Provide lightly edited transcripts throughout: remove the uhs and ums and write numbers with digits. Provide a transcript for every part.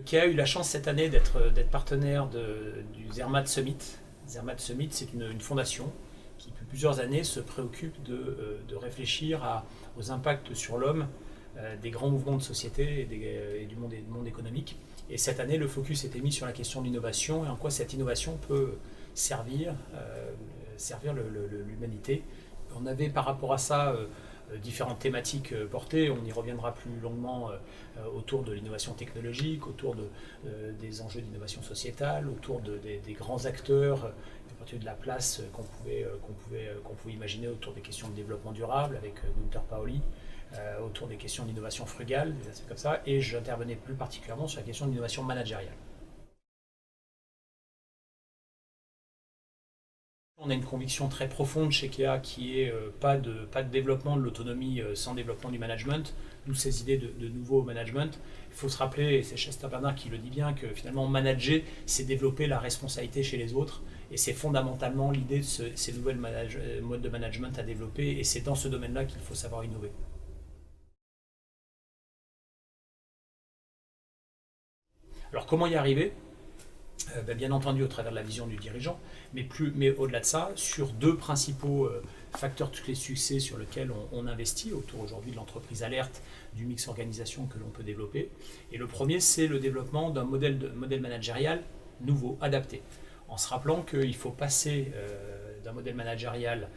Qui a eu la chance cette année d'être partenaire du Zermatt Summit. Zermatt Summit, c'est une fondation qui, depuis plusieurs années, se préoccupe de réfléchir aux impacts sur l'homme des grands mouvements de société et du monde économique. Et cette année, le focus était mis sur la question de l'innovation et en quoi cette innovation peut servir l'humanité. On avait par rapport à ça différentes thématiques portées. On y reviendra plus longuement autour de l'innovation technologique, autour des enjeux d'innovation sociétale, autour des grands acteurs, à partir de la place qu'on pouvait imaginer autour des questions de développement durable avec Gunther Pauli, autour des questions d'innovation frugale, des aspects comme ça, et j'intervenais plus particulièrement sur la question de l'innovation managériale. On a une conviction très profonde chez Kea qui est pas de développement de l'autonomie sans développement du management. Nous, ces idées de nouveau management, il faut se rappeler, et c'est Chester Bernard qui le dit bien, que finalement manager, c'est développer la responsabilité chez les autres. Et c'est fondamentalement l'idée de ces nouvelles modes de management à développer. Et c'est dans ce domaine-là qu'il faut savoir innover. Alors comment y arriver? Bien entendu au travers de la vision du dirigeant, mais au-delà de ça, sur deux principaux facteurs de succès sur lesquels on investit autour aujourd'hui de l'entreprise alerte, du mix organisation que l'on peut développer. Et le premier, c'est le développement d'un modèle managérial nouveau, adapté, en se rappelant qu'il faut passer d'un modèle managérial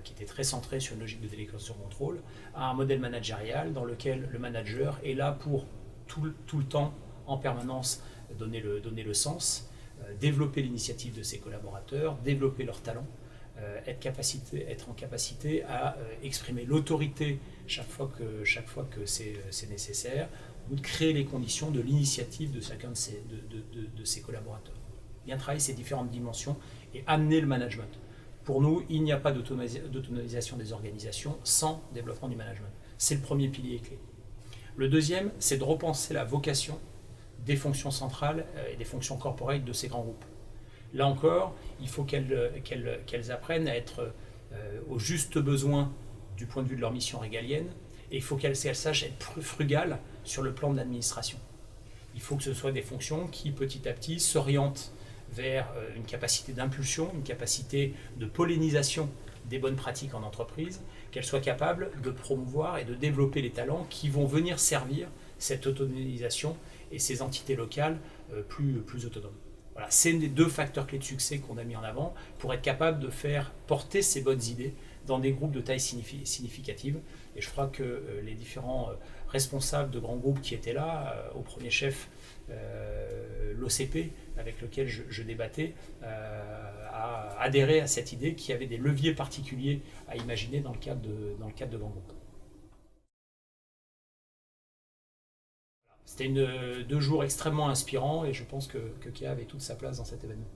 qui était très centré sur une logique de délégation contrôle à un modèle managérial dans lequel le manager est là pour tout le temps, en permanence, donner le sens, développer l'initiative de ses collaborateurs, développer leurs talents, être en capacité à exprimer l'autorité chaque fois que c'est nécessaire, ou de créer les conditions de l'initiative de chacun de ses collaborateurs. Bien travailler ces différentes dimensions et amener le management. Pour nous, il n'y a pas d'autonomisation des organisations sans développement du management. C'est le premier pilier clé. Le deuxième, c'est de repenser la vocation des fonctions centrales et des fonctions corporate de ces grands groupes. Là encore, il faut qu'elles apprennent à être au juste besoin du point de vue de leur mission régalienne, et il faut qu'elles sachent être frugales sur le plan de l'administration. Il faut que ce soit des fonctions qui, petit à petit, s'orientent vers une capacité d'impulsion, une capacité de pollinisation des bonnes pratiques en entreprise, qu'elles soient capables de promouvoir et de développer les talents qui vont venir servir cette autonomisation et ces entités locales plus autonomes. Voilà, c'est les deux facteurs clés de succès qu'on a mis en avant pour être capable de faire porter ces bonnes idées dans des groupes de taille significative. Et je crois que les différents responsables de grands groupes qui étaient là, au premier chef l'OCP avec lequel je débattais, a adhéré à cette idée qu'il y avait des leviers particuliers à imaginer dans le cadre de grands groupes. C'était 2 jours extrêmement inspirants et je pense que Kea avait toute sa place dans cet événement.